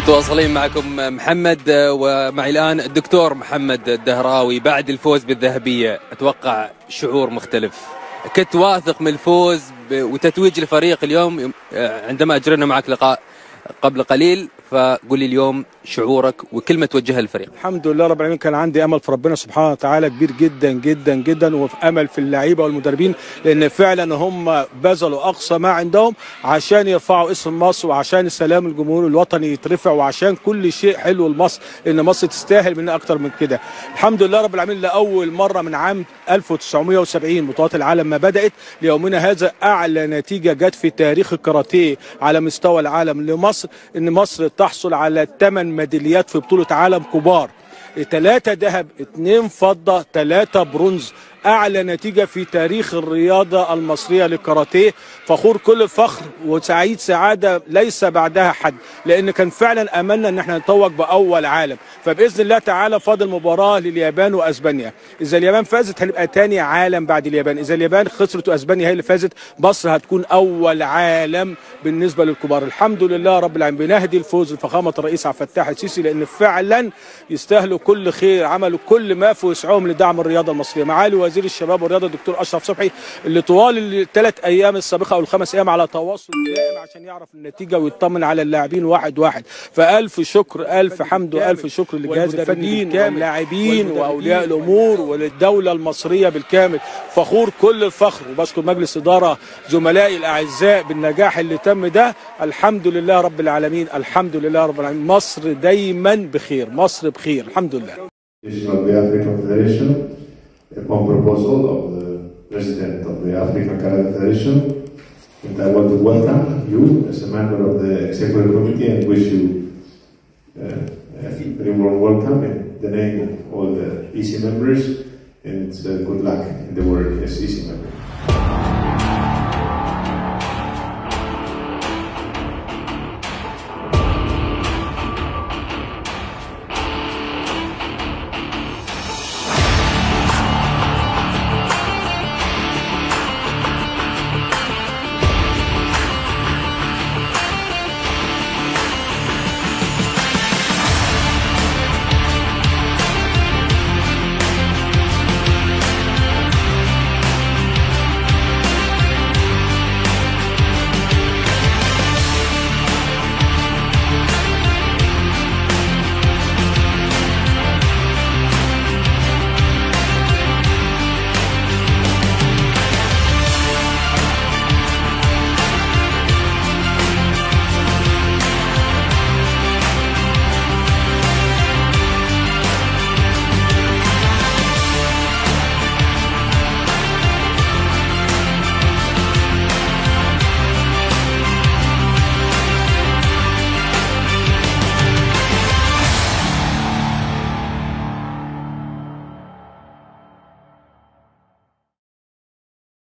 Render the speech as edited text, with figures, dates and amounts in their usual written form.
متواصلين معكم محمد، ومعي الآن الدكتور محمد الدهراوي. بعد الفوز بالذهبية أتوقع شعور مختلف، كنت واثق من الفوز وتتويج الفريق اليوم عندما أجرينا معك لقاء قبل قليل، فقول لي اليوم شعورك وكلمة توجهها للفريق. الحمد لله رب العالمين، كان عندي امل في ربنا سبحانه وتعالى كبير جدا جدا جدا، وفي امل في اللعيبه والمدربين، لان فعلا هم بذلوا اقصى ما عندهم عشان يرفعوا اسم مصر، وعشان السلام الجمهوري الوطني يترفع، وعشان كل شيء حلو لمصر، ان مصر تستاهل منها اكتر من كده. الحمد لله رب العالمين، لاول مره من عام 1970 بطولات العالم ما بدات ليومنا هذا اعلى نتيجه جت في تاريخ الكاراتيه على مستوى العالم لمصر، ان مصر تحصل على 8 ميداليات في بطولة عالم كبار، 3 ذهب 2 فضة 3 برونز، أعلى نتيجة في تاريخ الرياضة المصرية للكاراتيه. فخور كل الفخر وسعيد سعادة ليس بعدها حد، لأن كان فعلا أملنا أن احنا نتوج بأول عالم. فبإذن الله تعالى فاضل مباراة لليابان وأسبانيا، إذا اليابان فازت هنبقى تاني عالم بعد اليابان، إذا اليابان خسرت وأسبانيا هي اللي فازت مصر هتكون أول عالم بالنسبة للكبار. الحمد لله رب العالمين، بنهدي الفوز لفخامة الرئيس عبد الفتاح السيسي، لأن فعلا يستاهلوا كل خير، عملوا كل ما في وسعهم لدعم الرياضة المصرية. معالي وزير الشباب والرياضه الدكتور اشرف صبحي اللي طوال ال3 ايام السابقه او ال5 ايام على تواصل دائم عشان يعرف النتيجه ويطمن على اللاعبين واحد واحد. فالف شكر، الف حمد والف شكر للجهاز الفني بالكامل، واللاعبين واولياء الامور وللدوله المصريه بالكامل. فخور كل الفخر، وبشكر مجلس اداره زملائي الاعزاء بالنجاح اللي تم ده. الحمد لله رب العالمين، الحمد لله رب العالمين، مصر دايما بخير، مصر بخير، الحمد لله. Upon proposal of the President of the African Karate Federation, and I want to welcome you as a member of the Executive Committee and wish you a very warm welcome in the name of all the EC members, and good luck in the work as EC member.